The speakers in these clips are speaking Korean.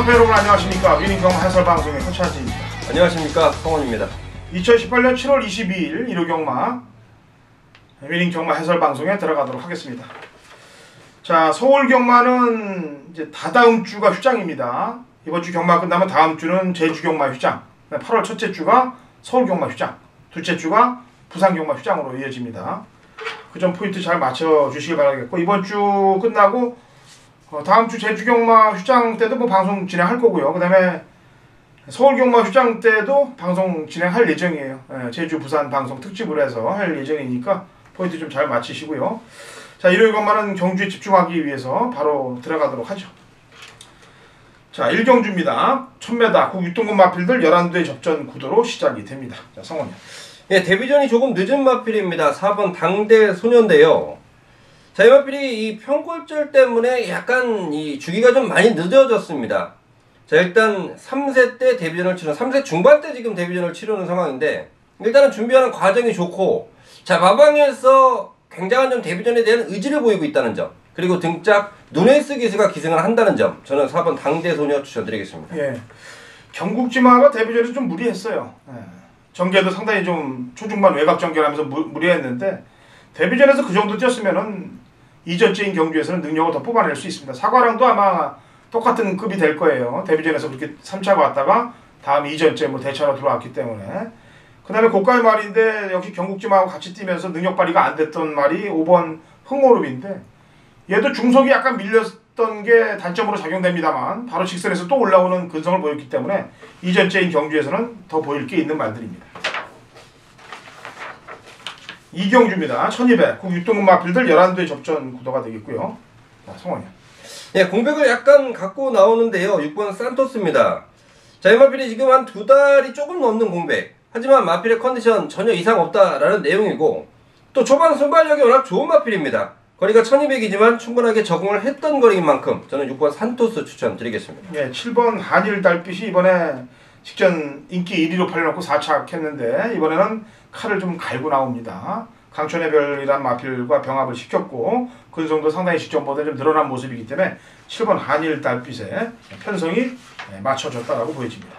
시청자 여러분 안녕하십니까. 위닝경마 해설방송의 허찬지입니다. 안녕하십니까. 성원입니다. 2018년 7월 22일 일요경마 위닝경마 해설방송에 들어가도록 하겠습니다. 자, 서울경마는 이제 다다음 주가 휴장입니다. 이번 주 경마 끝나면 다음 주는 제주경마 휴장, 8월 첫째 주가 서울경마 휴장, 둘째 주가 부산경마 휴장으로 이어집니다. 그 점 포인트 잘 맞춰주시기 바라겠고, 이번 주 끝나고 다음 주 제주경마 휴장 때도 뭐 방송 진행할 거고요. 그 다음에 서울경마 휴장 때도 방송 진행할 예정이에요. 제주 부산 방송 특집으로 해서 할 예정이니까 포인트 좀 잘 맞추시고요. 자, 일요일 경마는 경주에 집중하기 위해서 바로 들어가도록 하죠. 자, 1경주입니다. 1000m 국 육동급 마필들 11대 접전 구도로 시작이 됩니다. 자, 성원이요. 예, 데뷔전이 조금 늦은 마필입니다. 4번 당대 소년인데요. 자, 이 마필이 이 평골절 때문에 약간 이 주기가 좀 많이 늦어졌습니다. 자, 일단 3세 때 데뷔전을 치르는, 3세 중반 때 지금 데뷔전을 치르는 상황인데, 일단은 준비하는 과정이 좋고, 자, 마방에서 굉장한 좀 데뷔전에 대한 의지를 보이고 있다는 점, 그리고 등짝 누네스 기수가 기승을 한다는 점, 저는 4번 당대 소녀 추천드리겠습니다. 예, 경국지마가 데뷔전에서 좀 무리했어요. 전개도 상당히 좀 초중반 외곽 전개하면서 무리했는데, 데뷔전에서 그 정도 뛰었으면은 이전째인 경주에서는 능력을 더 뽑아낼 수 있습니다. 사과랑도 아마 똑같은 급이 될 거예요. 데뷔전에서 그렇게 3차가 왔다가 다음 2전째 뭐 대차로 들어왔기 때문에. 그 다음에 고가의 말인데 역시 경국지마하고 같이 뛰면서 능력 발휘가 안 됐던 말이 5번 흥모룹인데, 얘도 중속이 약간 밀렸던 게 단점으로 작용됩니다만 바로 직선에서 또 올라오는 근성을 보였기 때문에 이전째인 경주에서는 더 보일 게 있는 말들입니다. 2경주입니다. 1200 국 육동급 마필들 11대 접전 구도가 되겠고요. 자, 성원이요. 예, 공백을 약간 갖고 나오는데요. 6번 산토스입니다. 자, 이 마필이 지금 한 2달이 조금 넘는 공백. 하지만 마필의 컨디션 전혀 이상 없다라는 내용이고, 또 초반 순발력이 워낙 좋은 마필입니다. 거리가 1200이지만 충분하게 적응을 했던 거리인 만큼 저는 6번 산토스 추천드리겠습니다. 예, 7번 한일 달빛이 이번에 직전 인기 1위로 팔려놓고 4차 했는데 이번에는 칼을 좀 갈고 나옵니다. 강촌의 별이란 마필과 병합을 시켰고 근성도 상당히 직전보다 좀 늘어난 모습이기 때문에 7번 한일 달빛에 편성이 맞춰졌다라고 보여집니다.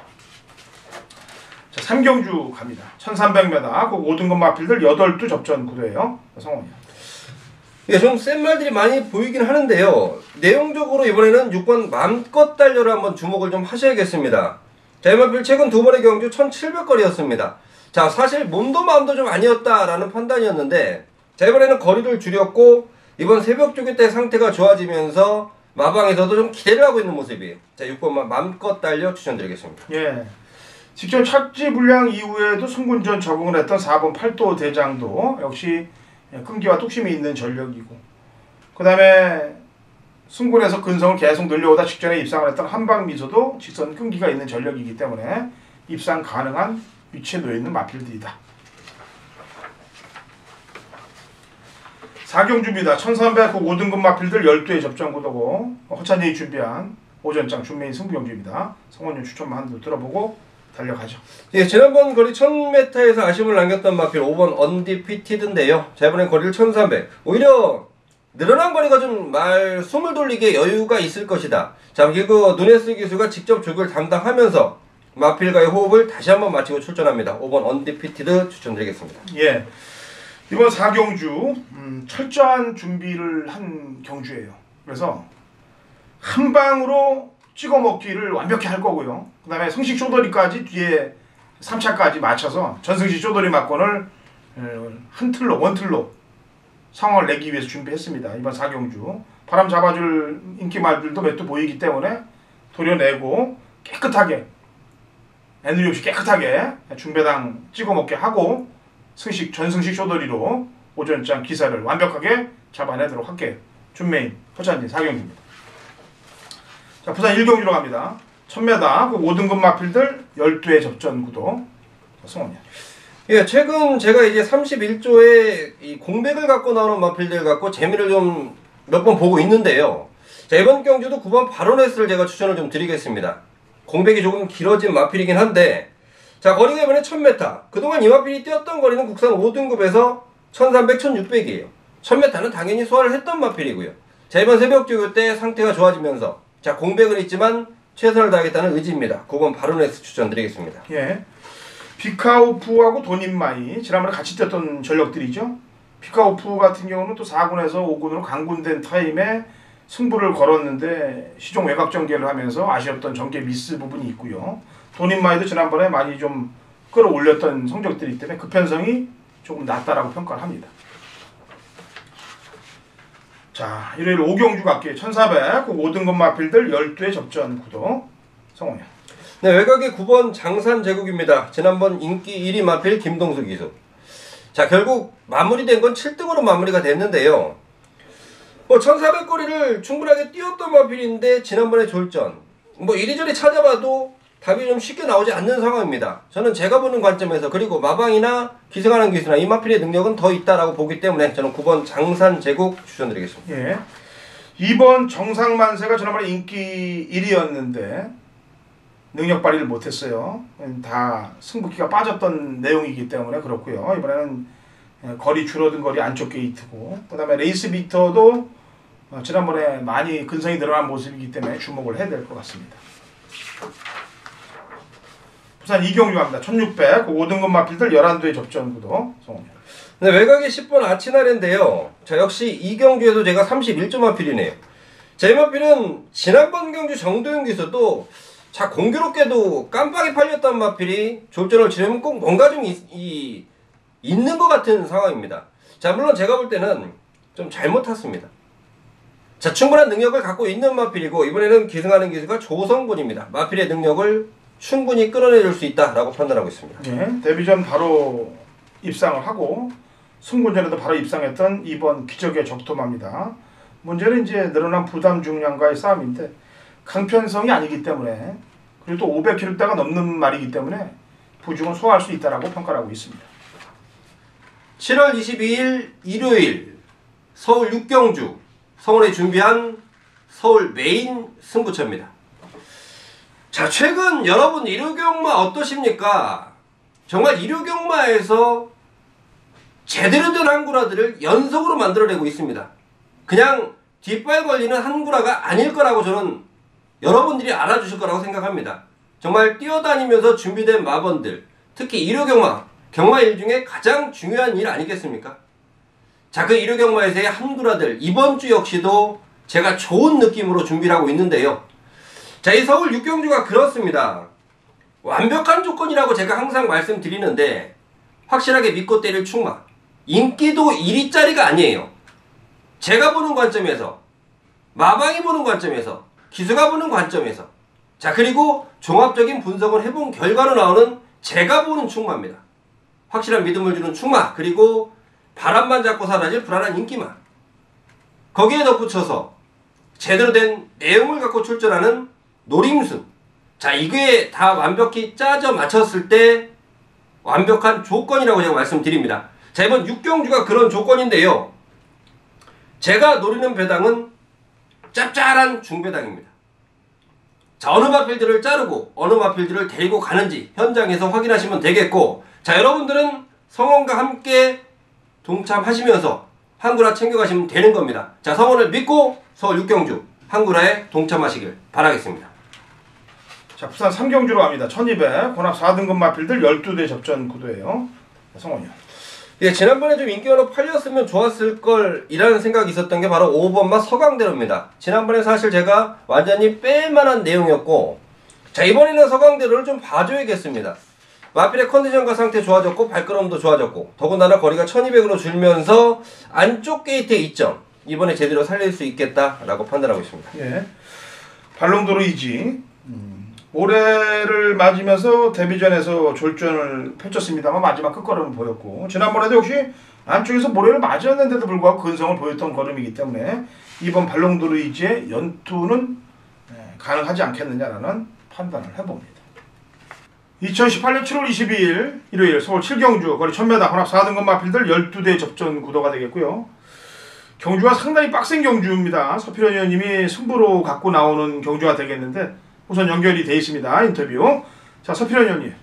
자, 3경주 갑니다. 1300m 그 5등급 마필들 8두 접전 구도예요. 성원이요. 예, 좀 센 말들이 많이 보이긴 하는데요. 내용적으로 이번에는 6번 맘껏 달려를 한번 주목을 좀 하셔야겠습니다. 자, 이 마필 최근 2번의 경주 1700거리였습니다. 자, 사실 몸도 마음도 좀 아니었다라는 판단이었는데, 자, 이번에는 거리를 줄였고 이번 새벽 조기 때 상태가 좋아지면서 마방에서도 좀 기대를 하고 있는 모습이에요. 자, 6번만 맘껏 달려 추천드리겠습니다. 예, 직전 착지 불량 이후에도 승군전 적응을 했던 4번 팔도 대장도 역시 끈기와 뚝심이 있는 전력이고, 그 다음에 승군에서 근성을 계속 늘려오다 직전에 입상을 했던 한방미소도 직선 끈기가 있는 전력이기 때문에 입상 가능한 위치에 놓여있는 마필들이다. 4경주입니다. 1300 5등급 마필들 12의 접전 구도고 허찬이이 준비한 오전장 준메인 승부경주입니다. 성원님 추천만 한번 들어보고 달려가죠. 예, 지난번 거리 1000m에서 아쉬움을 남겼던 마필 5번 언디피티드인데요. 자, 이번엔 거리를 1300. 오히려 늘어난 거리가 좀 숨을 돌리기에 여유가 있을 것이다. 자, 그리고 누네스 기수가 직접 조교를 담당하면서 마필과의 호흡을 다시 한번 마치고 출전합니다. 5번 언디피티드 추천드리겠습니다. 예, 이번 4경주 철저한 준비를 한 경주예요. 그래서 한 방으로 찍어 먹기를 완벽히 할 거고요. 그 다음에 승식 쇼더리까지 뒤에 3차까지 맞춰서 전승식 쇼더리 막권을 한 틀로 원틀로 상황을 내기 위해서 준비했습니다. 이번 4경주 바람 잡아줄 인기말들도 몇 두 보이기 때문에 도려내고 깨끗하게 애누리 없이 깨끗하게 중배당 찍어 먹게 하고 승식 전승식 쇼더리로 오전장 기사를 완벽하게 잡아내도록 할게요. 준메인 허찬진 4경주입니다. 자, 부산 1경주로 갑니다. 1000m 그 5등급 마필들 12의 접전 구도. 성원이야. 예, 최근 제가 이제 31조에 이 공백을 갖고 나오는 마필들 갖고 재미를 좀 몇 번 보고 있는데요. 자, 이번 경주도 9번 바로네스를 제가 추천을 좀 드리겠습니다. 공백이 조금 길어진 마필이긴 한데, 자, 거리가 이번에 1000m. 그동안 이 마필이 뛰었던 거리는 국산 5등급에서 1300, 1600이에요. 1000m는 당연히 소화를 했던 마필이고요. 자, 이번 새벽 조교 때 상태가 좋아지면서, 자, 공백은 있지만 최선을 다하겠다는 의지입니다. 9번 바로네스 추천드리겠습니다. 예. 비카오프하고 도닌마이 지난번에 같이 뛰었던 전력들이죠. 비카오프 같은 경우는 또 4군에서 5군으로 강군된 타임에 승부를 걸었는데 시종 외곽 전개를 하면서 아쉬웠던 전개 미스 부분이 있고요. 도닌마이도 지난번에 많이 좀 끌어올렸던 성적들이기 때문에 그 편성이 조금 낮다라고 평가를 합니다. 자, 일요일 5경주 갈게요. 1400 5등급 마필들 12회 접전 구도 성원이요. 네, 외곽의 9번 장산 제국입니다. 지난번 인기 1위 마필 김동수 기수. 자, 결국 마무리된 건 7등으로 마무리가 됐는데요. 1400거리를 충분하게 뛰었던 마필인데 지난번에 졸전. 이리저리 찾아봐도 답이 좀 쉽게 나오지 않는 상황입니다. 저는 제가 보는 관점에서 그리고 마방이나 기승하는 기수나 이 마필의 능력은 더 있다라고 보기 때문에 저는 9번 장산 제국 추천드리겠습니다. 예. 2번 정상만세가 지난번에 인기 1위였는데 능력 발휘를 못했어요. 다 승부기가 빠졌던 내용이기 때문에 그렇고요. 이번에는 거리 줄어든 거리 안쪽 게이트고 그 다음에 레이스 비터도 지난번에 많이 근성이 늘어난 모습이기 때문에 주목을 해야 될 것 같습니다. 부산 이경주 갑니다. 1600 5등급 마필들 11도의 접전 구도 성원이요. 네, 외곽의 10번 아치나레인데요. 자, 역시 이경주에도 제가 31점 마필이네요. 제 마필은 지난번 경주 정도영 기수도 자, 공교롭게도 깜빡이 팔렸던 마필이 졸전을 치르면 꼭 뭔가 좀 있는 것 같은 상황입니다. 자, 물론 제가 볼 때는 좀 잘못 탔습니다. 자, 충분한 능력을 갖고 있는 마필이고 이번에는 기승하는 기수가 조성군입니다. 마필의 능력을 충분히 끌어내줄 수 있다라고 판단하고 있습니다. 네, 데뷔전 바로 입상을 하고 승군전에도 바로 입상했던 2번 기적의 적토마입니다. 문제는 이제 늘어난 부담 중량과의 싸움인데 강편성이 아니기 때문에 그리고 또 500kg대가 넘는 말이기 때문에 부중은 소화할 수 있다라고 평가를 하고 있습니다. 7월 22일 일요일 서울 6경주 성원에 준비한 서울 메인 승부처입니다. 자, 최근 여러분 일요경마 어떠십니까? 정말 일요경마에서 제대로 된 한구라들을 연속으로 만들어내고 있습니다. 그냥 뒷발 걸리는 한구라가 아닐 거라고 저는 여러분들이 알아주실 거라고 생각합니다. 정말 뛰어다니면서 준비된 마번들, 특히 일요경마, 경마일 중에 가장 중요한 일 아니겠습니까? 자, 그 일요경마에서의 한구라들 이번 주 역시도 제가 좋은 느낌으로 준비를 하고 있는데요. 자, 이 서울 6경주가 그렇습니다. 완벽한 조건이라고 제가 항상 말씀드리는데 확실하게 믿고 때릴 충마. 인기도 1위짜리가 아니에요. 제가 보는 관점에서, 마방이 보는 관점에서, 기수가 보는 관점에서, 자, 그리고 종합적인 분석을 해본 결과로 나오는 제가 보는 충마입니다. 확실한 믿음을 주는 충마, 그리고 바람만 잡고 사라질 불안한 인기만. 거기에 덧붙여서 제대로 된 내용을 갖고 출전하는 노림수. 자, 이게 다 완벽히 짜져 맞췄을 때 완벽한 조건이라고 제가 말씀드립니다. 자, 이번 6경주가 그런 조건인데요. 제가 노리는 배당은 짭짤한 중배당입니다. 자, 어느 마필들을 자르고 어느 마필들을 데리고 가는지 현장에서 확인하시면 되겠고, 자, 여러분들은 성원과 함께 동참하시면서 한구라 챙겨가시면 되는 겁니다. 자, 성원을 믿고 서울 6경주 한구라에 동참하시길 바라겠습니다. 자, 부산 3경주로 갑니다. 1200 혼합 4등급 마필들 12대 접전 구도예요. 성원이요. 예, 지난번에 좀 인기어로 팔렸으면 좋았을 걸 이라는 생각이 있었던 게 바로 5번마 서강대로입니다. 지난번에 사실 제가 완전히 뺄만한 내용이었고, 자, 이번에는 서강대로를 좀 봐줘야겠습니다. 마필의 컨디션과 상태 좋아졌고 발걸음도 좋아졌고 더군다나 거리가 1200으로 줄면서 안쪽 게이트의 2점 이번에 제대로 살릴 수 있겠다라고 판단하고 있습니다. 예, 발롱도르 이지 올해를 맞으면서 데뷔전에서 졸전을 펼쳤습니다만 마지막 끝걸음을 보였고, 지난번에도 역시 안쪽에서 모래를 맞았는데도 불구하고 근성을 보였던 걸음이기 때문에 이번 발롱도르 이지의 연투는 가능하지 않겠느냐라는 판단을 해봅니다. 2018년 7월 22일 일요일 서울 7경주 거리 1000m 혼합 4등급 마필들 12대 접전 구도가 되겠고요. 경주가 상당히 빡센 경주입니다. 서필원 의원님이 승부로 갖고 나오는 경주가 되겠는데 우선 연결이 되어 있습니다. 인터뷰. 자, 서필원 의원님.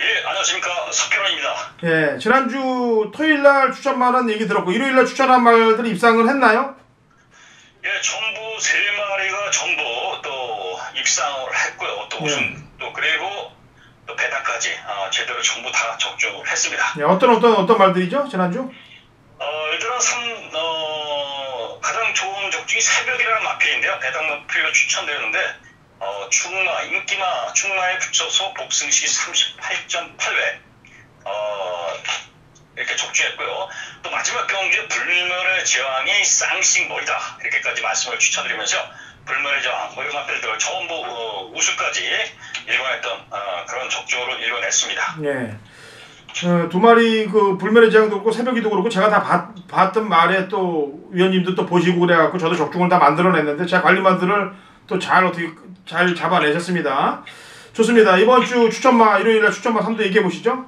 예, 안녕하십니까. 서필원입니다. 예, 지난주 토요일날 추천만한 얘기 들었고 일요일날 추천한 말들 입상을 했나요? 예, 전부 3마리가 전부 또 육상을 했고요. 또 우승 또 그리고 또 배당까지 제대로 전부 다 적중을 했습니다. 네, 어떤 말들이죠 지난주? 일단은 가장 좋은 적중이 새벽이라는 마필인데요. 배당 마필로 추천되는데 충마에 붙여서 복승시 38.8회 이렇게 적중했고요. 또 마지막 경주에 불멸의 제왕이 쌍씩머리다 이렇게까지 말씀을 추천드리면서 불멸의 제왕 모든 마필들 전부 우승까지 일관했던 그런 적중으로 이뤄냈습니다. 네. 두 마리 그 불멸의 제왕도 그렇고 새벽이도 그렇고 제가 다 봤던 말에 또 위원님도 또 보시고 그래갖고 저도 적중을 다 만들어냈는데 제가 관리만들을 또 잘 잡아내셨습니다. 좋습니다. 이번 주 추천마 일요일날 추천마 3도 얘기해 보시죠.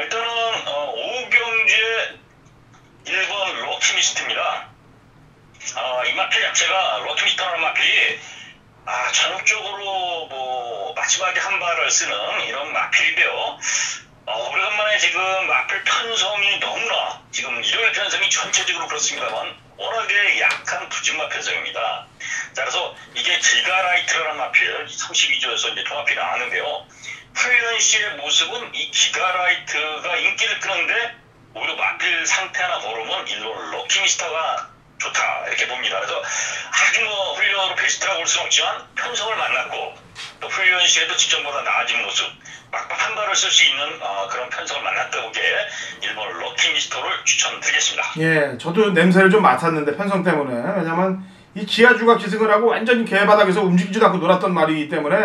일단은 오후 경주에 1번 럭키미스트입니다. 이 마필 자체가 럭키미스트라는 마필이 전적으로 뭐 마지막에 한 발을 쓰는 이런 마필인데요. 오래간만에 지금 마필 편성이 너무나 지금 일요일 편성이 전체적으로 그렇습니다만 워낙에 약한 부진마 편성입니다. 자, 그래서 이게 기가라이트라는 마필 32조에서 이제 종합이 나왔는데요. 훈련 시의 모습은 이 기가라이트가 인기를 끄는데 오히려 마필 상태 하나 고르면 일본 럭키미스터가 좋다 이렇게 봅니다. 그래서 아주 뭐 훈련으로 베스트라고 볼 수는 없지만 편성을 만났고 또 훈련 시에도 직전보다 나아진 모습 막박 한 발을 쓸 수 있는 그런 편성을 만났다 보기에 일본 럭키미스터를 추천드리겠습니다. 예, 저도 냄새를 좀 맡았는데 편성 때문에 왜냐면 이 지하주가 기승을 하고 완전히 개바닥에서 움직이지도 않고 놀았던 말이기 때문에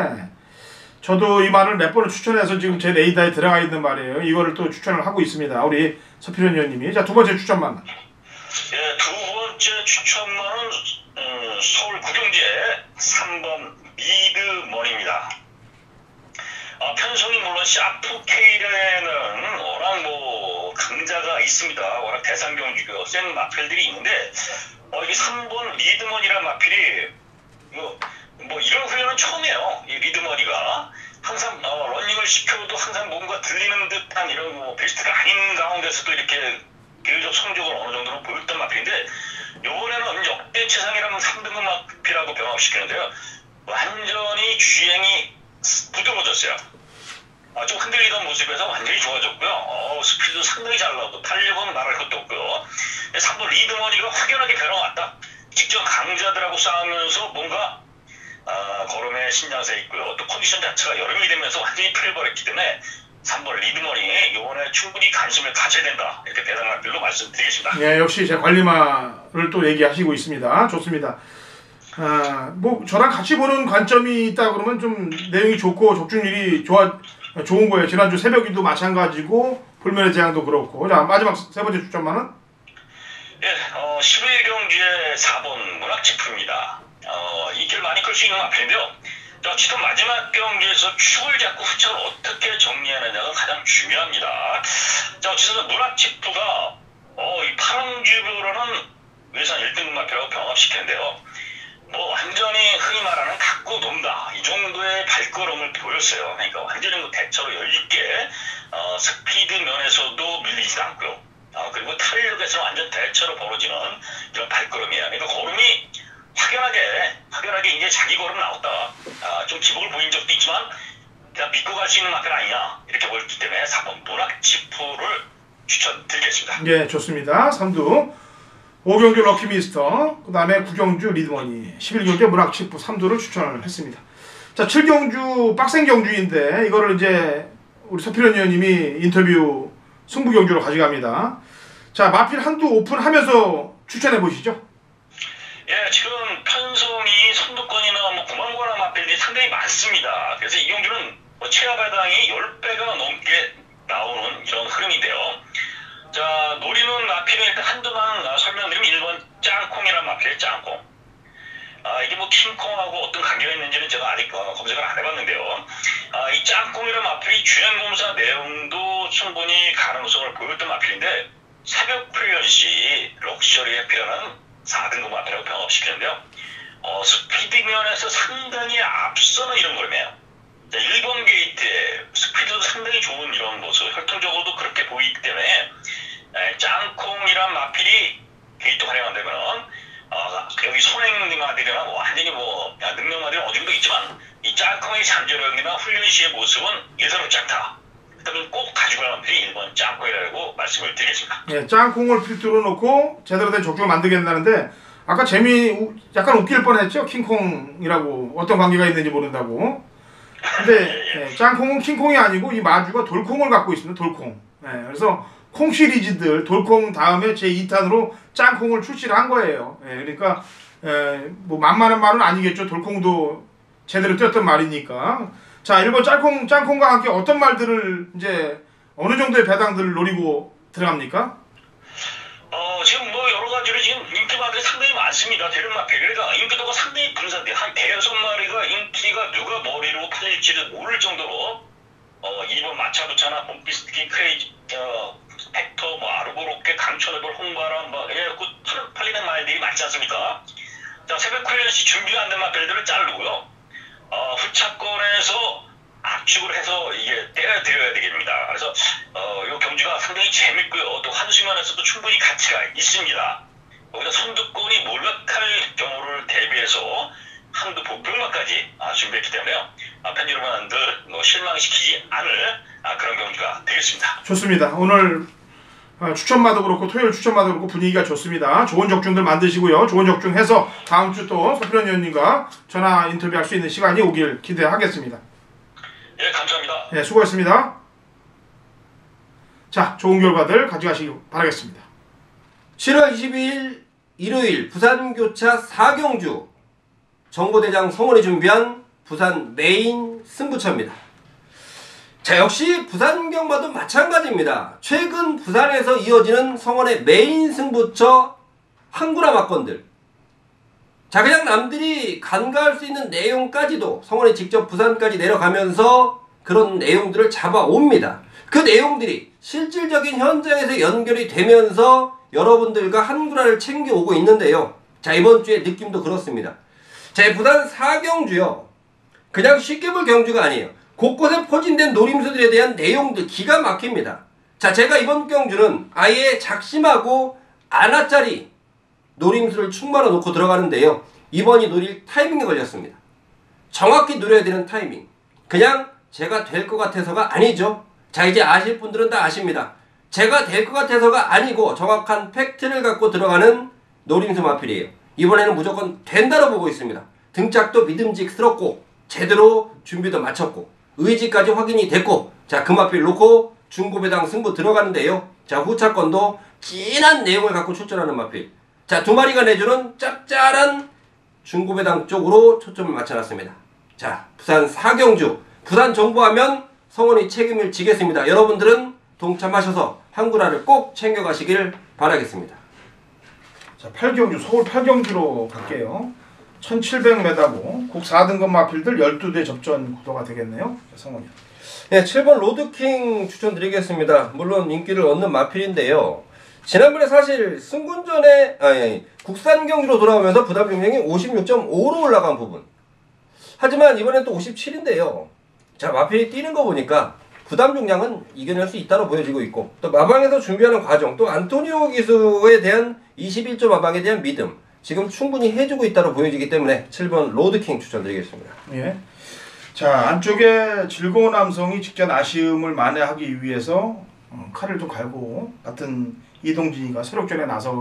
저도 이 말을 몇 번을 추천해서 지금 제 레이더에 들어가 있는 말이에요. 이거를 또 추천을 하고 있습니다. 우리 서필현 의원님이. 자, 두 번째 추천만. 예, 두 번째 추천만은 서울 구경지의 3번 미드머니입니다. 편성이 물론 샤프 K에는 워낙 뭐 강자가 있습니다. 워낙 대상 경주가 센 마필들이 있는데 이게 3번 리드머니라는 마필이 뭐 이런 훈련은 처음이에요. 이 리드머니가 항상 러닝을 시켜도 항상 뭔가 들리는 듯한 이런 뭐 베스트가 아닌 가운데서도 이렇게 비교적 성적을 어느 정도는 보였던 마필인데 이번에는 역대 최상이라는 3등급 마필하고 병합시키는데요. 완전히 주행이 부드러워졌어요. 좀 흔들리던 모습에서 완전히 좋아졌고요. 스피드도 상당히 잘 나오고 탄력은 말할 것도 없고요. 3번 리드머니가 확연하게 변화왔다. 직접 강자들하고 싸우면서 뭔가 걸음에 신장세 있고요. 또 컨디션 자체가 여름이 되면서 완전히 풀려버렸기 때문에 3번 리드머니 이번에 충분히 관심을 가져야 된다. 이렇게 배당마필로 말씀드리겠습니다. 예, 역시 제 관리마를 또 얘기하시고 있습니다. 좋습니다. 뭐 저랑 같이 보는 관점이 있다 그러면 좀 내용이 좋고 적중률이 좋은 거예요. 지난주 새벽이도 마찬가지고 불멸의 재앙도 그렇고. 자, 마지막 세 번째 추천만은? 예, 11일 경주의 4번 문학지프입니다. 인기를 많이 끌 수 있는 마필인데요. 어쨌든 마지막 경기에서 축을 잡고 후차를 어떻게 정리하느냐가 가장 중요합니다. 자, 어쨌든 문학지프가 이 파랑주로는 외산 1등급 마필하고 병합시켰는데요. 뭐 완전히 흔히 말하는 갖고 논다 이 정도의 발걸음을 보였어요. 그러니까 완전히 대처로 여유있게 스피드 면에서도 밀리지도 않고요. 그리고 탄력에서는 완전 대처로 벌어지는 이런 발걸음이에요. 그러니까 걸음이 확연하게 이제 자기 걸음 나왔다. 좀 기복을 보인 적도 있지만 그냥 믿고 갈 수 있는 마필 아니냐 이렇게 보였기 때문에 4번 문학지프를 추천드리겠습니다. 예, 좋습니다. 3두 5경주 럭키미스터, 그 다음에 9경주 리드머니, 11경주 문학치프 3두를 추천을 했습니다. 자, 7경주 빡센 경주인데 이거를 이제 우리 서필현 의원님이 인터뷰 승부경주로 가져갑니다. 자, 마필 한두 오픈하면서 추천해 보시죠. 예, 지금 편성이 선두권이나 뭐 구만관한 마필들이 상당히 많습니다. 그래서 이 경주는 최하 배당이 10배가 넘게 나오는 이런 흐름인데요. 자, 노리는 마필은 일단 한두만 설명드리면 1번 짱콩이라는 마필의 짱콩. 이게 뭐 킹콩하고 어떤 관계가 있는지는 제가 아직 검색을 안 해봤는데요. 이 짱콩이라는 마필이 주행검사 내용도 충분히 가능성을 보였던 마필인데 새벽 훈련 시 럭셔리 해피라는 4등급 마필하고 병합시키는데요. 스피드 면에서 상당히 앞서는 이런 걸음이에요. 1번 게이트에 스피드도 상당히 좋은 이런 모습, 혈통적으로도 그렇게 보이기 때문에 짱콩이란 마필이 게이트 활용한다면은 여기 손행님아들이나 완전히 뭐 능력 짝꿍의 잠재력이나 훈련 시의 모습은 예사롭지 않다. 그러면 꼭 가지고 가는 분들이 1번 짝꿍이라고 말씀을 드리겠습니다. 예, 짝꿍을 필두로 놓고 제대로 된 족죽을 만들겠다는데 아까 약간 웃길 뻔했죠. 킹콩이라고 어떤 관계가 있는지 모른다고. 근데 예, 짱콩은 킹콩이 아니고 이 마주가 돌콩을 갖고 있습니다. 돌콩. 예, 그래서 콩 시리즈들 돌콩 다음에 제 2탄으로 짱콩을 출시를 한 거예요. 예, 그러니까 뭐 만만한 말은 아니겠죠. 돌콩도 제대로 뛰었던 말이니까. 자, 1번 짱콩과 함께 어떤 말들을 이제 어느 정도의 배당들을 노리고 들어갑니까? 지금 뭐 여러 가지로 지금 인기마들이 상당히 많습니다. 대륙마필. 그러니까 인기도가 상당히 분산돼. 한 106마리가 인기가 누가 머리로 팔릴지를 모를 정도로 2번 마차부차나 봄비스트킹 크레이지 벡터 뭐 아르보로켓 강천해볼 홍바람 뭐 이래갖고 팔리는 말들이 많지 않습니까? 자, 새벽 훈련시 준비가 안 된 마필들을 자르고요. 후차권에서 압축을 해서 이게 때려드려야 되겠습니다. 그래서 이 경주가 상당히 재밌고요. 또 한수면에서도 충분히 가치가 있습니다. 거기다 선두권이 몰락할 경우를 대비해서 한두 복병마까지 준비했기 때문에요. 팬 여러분들 실망시키지 않을 그런 경주가 되겠습니다. 좋습니다. 오늘 추천마도 그렇고 토요일 추천마도 그렇고 분위기가 좋습니다. 좋은 적중들 만드시고요. 좋은 적중 해서 다음 주 또 서필원 의원님과 전화 인터뷰할 수 있는 시간이 오길 기대하겠습니다. 예, 감사합니다. 네, 수고했습니다. 자, 좋은 결과들 가져가시기 바라겠습니다. 7월 22일 일요일 부산교차 4경주 정보대장 성원이 준비한 부산 메인 승부처입니다. 자, 역시 부산 경마도 마찬가지입니다. 최근 부산에서 이어지는 성원의 메인 승부처 한구라 막건들. 자, 그냥 남들이 간과할 수 있는 내용까지도 성원이 직접 부산까지 내려가면서 그런 내용들을 잡아옵니다. 그 내용들이 실질적인 현장에서 연결이 되면서 여러분들과 한구라를 챙겨오고 있는데요. 자, 이번 주의 느낌도 그렇습니다. 자, 부산 4경주요. 그냥 쉽게 볼 경주가 아니에요. 곳곳에 포진된 노림수들에 대한 내용들 기가 막힙니다. 자, 제가 이번 경주는 아예 작심하고 아나짜리 노림수를 충만해 놓고 들어가는데요. 이번이 노릴 타이밍에 걸렸습니다. 정확히 노려야 되는 타이밍. 그냥 제가 될 것 같아서가 아니죠. 자, 이제 아실 분들은 다 아십니다. 제가 될 것 같아서가 아니고 정확한 팩트를 갖고 들어가는 노림수 마필이에요. 이번에는 무조건 된다로 보고 있습니다. 등짝도 믿음직스럽고 제대로 준비도 마쳤고 의지까지 확인이 됐고, 자, 그 마필 놓고 중고배당 승부 들어가는데요. 자, 후차권도 진한 내용을 갖고 출전하는 마필. 자, 두 마리가 내주는 짭짤한 중고배당 쪽으로 초점을 맞춰놨습니다. 자, 부산 4경주 부산 정보하면 성원이 책임을 지겠습니다. 여러분들은 동참하셔서 한구라를 꼭 챙겨가시길 바라겠습니다. 자, 8경주 서울 8경주로 갈게요. 1700m고 국 4등급 마필들 12대 접전 구도가 되겠네요. 성원이. 네, 7번 로드킹 추천드리겠습니다. 물론 인기를 얻는 마필인데요. 지난번에 사실 승군전에 국산 경주로 돌아오면서 부담 중량이 56.5로 올라간 부분. 하지만 이번엔 또 57인데요. 자, 마필이 뛰는 거 보니까 부담 중량은 이겨낼 수 있다고 보여지고 있고, 또 마방에서 준비하는 과정, 또 안토니오 기수에 대한 21조 마방에 대한 믿음, 지금 충분히 해주고 있다고 보여지기 때문에 7번 로드킹 추천드리겠습니다. 예. 자, 안쪽에 즐거운 남성이 직전 아쉬움을 만회하기 위해서 칼을 좀 갈고 같은 이동진이가 세력전에 나설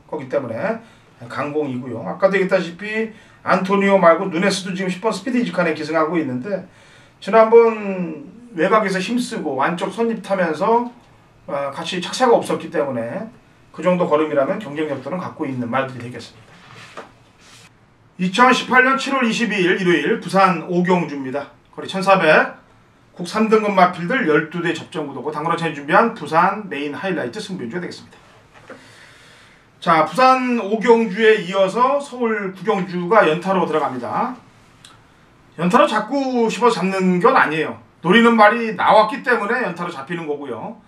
거기 때문에 강공이고요. 아까도 얘기했다시피 안토니오 말고 누네스도 지금 10번 스피디지칸에 기승하고 있는데 지난번 외곽에서 힘쓰고 안쪽 선입 타면서 같이 착사가 없었기 때문에 그 정도 걸음이라면 경쟁력들은 갖고 있는 말들이 되겠습니다. 2018년 7월 22일 일요일 부산 5경주입니다. 거리 1400 국 3등급 마필들 12대 접전구도고 당구라천이 준비한 부산 메인 하이라이트 승부연주가 되겠습니다. 자, 부산 5경주에 이어서 서울 9경주가 연타로 들어갑니다. 연타로 자꾸 씹어서 잡는 건 아니에요. 노리는 말이 나왔기 때문에 연타로 잡히는 거고요.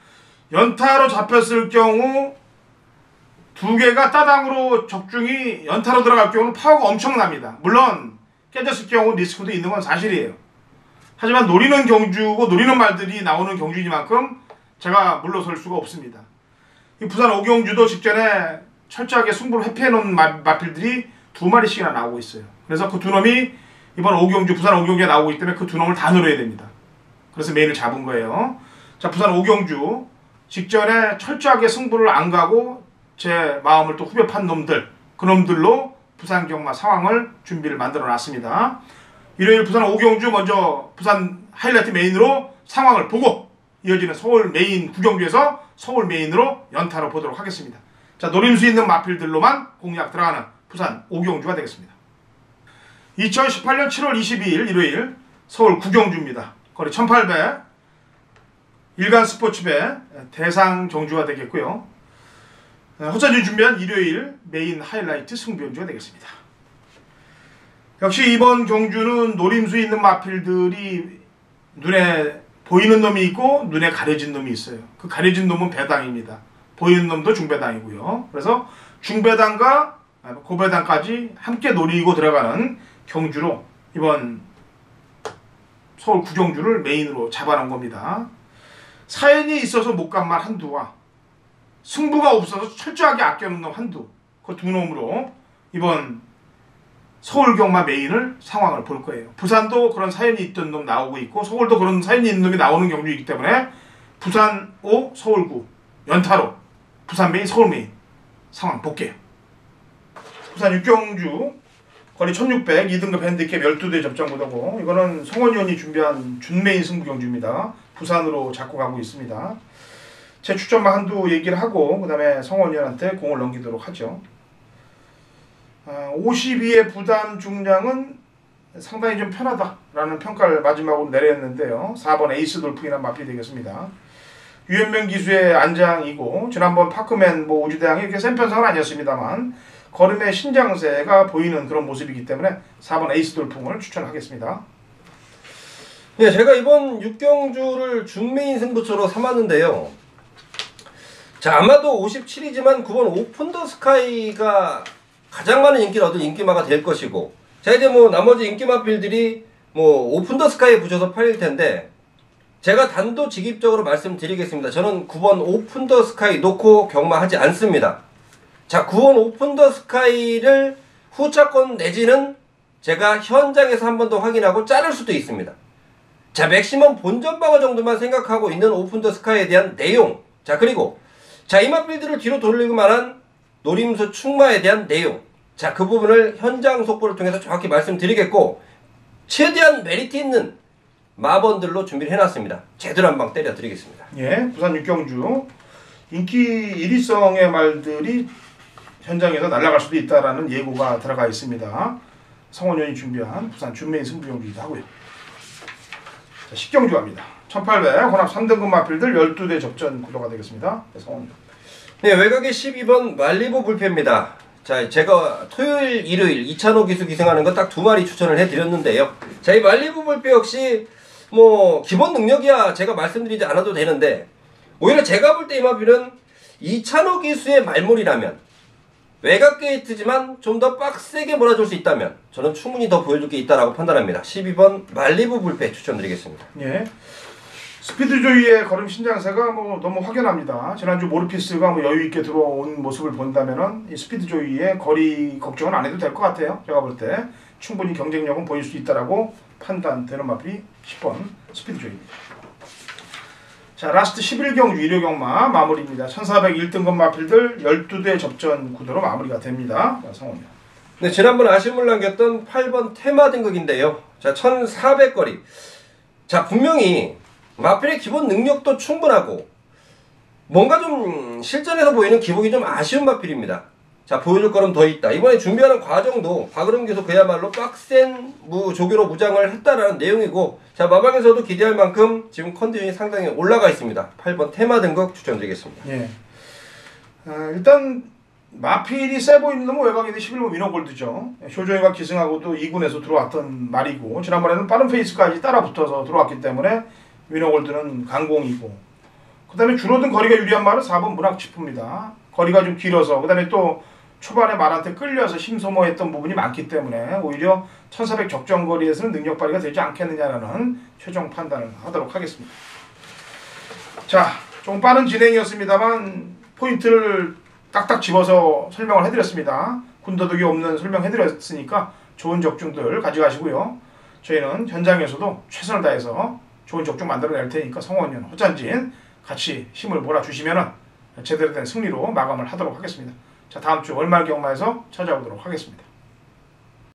연타로 잡혔을 경우 두 개가 따당으로 적중이 연타로 들어갈 경우는 파워가 엄청납니다. 물론 깨졌을 경우 리스크도 있는 건 사실이에요. 하지만 노리는 경주고 노리는 말들이 나오는 경주이만큼 제가 물러설 수가 없습니다. 이 부산 5경주도 직전에 철저하게 승부를 회피해 놓은 마필들이 두 마리씩이나 나오고 있어요. 그래서 그 두 놈이 이번 오경주, 부산 오경주에 나오고 있기 때문에 그 두 놈을 다 노려야 됩니다. 그래서 메인을 잡은 거예요. 자, 부산 오경주 직전에 철저하게 승부를 안 가고 제 마음을 또 후벼 판 놈들, 그 놈들로 부산 경마 상황을 준비를 만들어 놨습니다. 일요일 부산 오경주 먼저 부산 하이라이트 메인으로 상황을 보고 이어지는 서울 메인 구경주에서 서울 메인으로 연타로 보도록 하겠습니다. 자, 노림수 있는 마필들로만 공략 들어가는 부산 오경주가 되겠습니다. 2018년 7월 22일 일요일 서울 구경주입니다. 거리 1800 일간 스포츠배 대상 경주가 되겠고요. 허찬이 준비한 일요일 메인 하이라이트 승부연주가 되겠습니다. 역시 이번 경주는 노림수 있는 마필들이 눈에 보이는 놈이 있고 눈에 가려진 놈이 있어요. 그 가려진 놈은 배당입니다. 보이는 놈도 중배당이고요. 그래서 중배당과 고배당까지 함께 노리고 들어가는 경주로 이번 서울 구경주를 메인으로 잡아놓은 겁니다. 사연이 있어서 못 간 말 한두와 승부가 없어서 철저하게 아껴놓은 놈 한두, 그 두 놈으로 이번 서울 경마 메인을 상황을 볼 거예요. 부산도 그런 사연이 있던 놈 나오고 있고 서울도 그런 사연이 있는 놈이 나오는 경주이기 때문에 부산 5, 서울 9 연타로 부산 메인, 서울 메인 상황 볼게요. 부산 육경주 거리 1600 2등급 핸디캡 12대 접전구도고 이거는 성원 의원이 준비한 준메인 승부 경주입니다. 부산으로 잡고 가고 있습니다. 제 추천만 한두 얘기를 하고 그 다음에 성원 의원한테 공을 넘기도록 하죠. 52의 부담 중량은 상당히 좀 편하다라는 평가를 마지막으로 내렸는데요. 4번 에이스 돌풍이라는 마필이 되겠습니다. 유현명 기수의 안장이고 지난번 파크맨 우주대항이 이렇게 센 편성은 아니었습니다만 걸음의 신장세가 보이는 그런 모습이기 때문에 4번 에이스 돌풍을 추천하겠습니다. 네, 제가 이번 육경주를 준메인 승부처로 삼았는데요. 자, 아마도 57이지만 9번 오픈 더 스카이가 가장 많은 인기를 얻은 인기마가 될 것이고, 자, 이제 나머지 인기마필들이 오픈 더 스카이에 붙여서 팔릴 텐데, 제가 단도직입적으로 말씀드리겠습니다. 저는 9번 오픈 더 스카이 놓고 경마하지 않습니다. 자, 9번 오픈 더 스카이를 후차권 내지는 제가 현장에서 한 번 더 확인하고 자를 수도 있습니다. 자, 맥시멈 본전 방어 정도만 생각하고 있는 오픈 더 스카이에 대한 내용, 자, 그리고 자, 이마필드를 뒤로 돌리고 말한 노림수 충마에 대한 내용, 자, 그 부분을 현장 속보를 통해서 정확히 말씀드리겠고 최대한 메리트 있는 마번들로 준비를 해놨습니다. 제대로 한 방 때려 드리겠습니다. 예, 부산 육경주 인기 1위성의 말들이 현장에서 날아갈 수도 있다라는 예고가 들어가 있습니다. 성원현이 준비한 부산 준메인 승부경주이기도 하고요. 자, 10경주 갑니다. 1800 혼합 3등급 마필들 12대 접전 구도가 되겠습니다. 성원현. 네, 외곽의 12번 말리부 불패입니다. 자, 제가 토요일, 일요일 이찬호 기수 기승하는 거 딱 두 마리 추천을 해드렸는데요. 자, 이 말리부 불패 역시 기본 능력이야 제가 말씀드리지 않아도 되는데, 오히려 제가 볼 때 이 마필은 이찬호 기수의 말몰이라면, 외곽 게이트지만 좀 더 빡세게 몰아줄 수 있다면 저는 충분히 더 보여줄 게 있다라고 판단합니다. 12번 말리부 불패 추천드리겠습니다. 예. 스피드조이의 걸음 신장세가 너무 확연합니다. 지난주 모르피스가 여유있게 들어온 모습을 본다면은 이 스피드조이의 거리 걱정은 안 해도 될 것 같아요. 제가 볼 때 충분히 경쟁력은 보일 수 있다라고 판단되는 마필이 10번 스피드조이입니다. 자, 라스트 11경주 일요경마 마무리입니다. 1401등급 마필들 12대 접전 구도로 마무리가 됩니다. 자, 성원이요. 네, 지난번 아쉬움을 남겼던 8번 테마 등급인데요. 자, 1400거리. 자, 분명히 마필의 기본 능력도 충분하고 뭔가 좀 실전에서 보이는 기복이 좀 아쉬운 마필입니다. 자, 보여줄 거는 더 있다. 이번에 준비하는 과정도 박으름 기수 그야말로 빡센 조교로 무장을 했다라는 내용이고, 자, 마방에서도 기대할 만큼 지금 컨디션이 상당히 올라가 있습니다. 8번 테마 등급 추천드리겠습니다. 예. 일단 마필이 세 보이는 놈은 외곽인데 11번 위너골드죠. 쇼조이가 기승하고도 2군에서 들어왔던 말이고 지난번에는 빠른 페이스까지 따라붙어서 들어왔기 때문에 위너골드는 강공이고, 그 다음에 줄어든 거리가 유리한 말은 4번 문학치프입니다. 거리가 좀 길어서, 그 다음에 또 초반에 말한테 끌려서 심소모했던 부분이 많기 때문에 오히려 1400 적정거리에서는 능력 발휘가 되지 않겠느냐라는 최종 판단을 하도록 하겠습니다. 자, 좀 빠른 진행이었습니다만 포인트를 딱딱 집어서 설명을 해드렸습니다. 군더더기 없는 설명해드렸으니까 좋은 적중들 가져가시고요. 저희는 현장에서도 최선을 다해서 좋은 족족 만들어낼 테니까 성원년, 호짠진 같이 힘을 몰아주시면 제대로 된 승리로 마감을 하도록 하겠습니다. 자, 다음 주 월말 경마에서 찾아오도록 하겠습니다.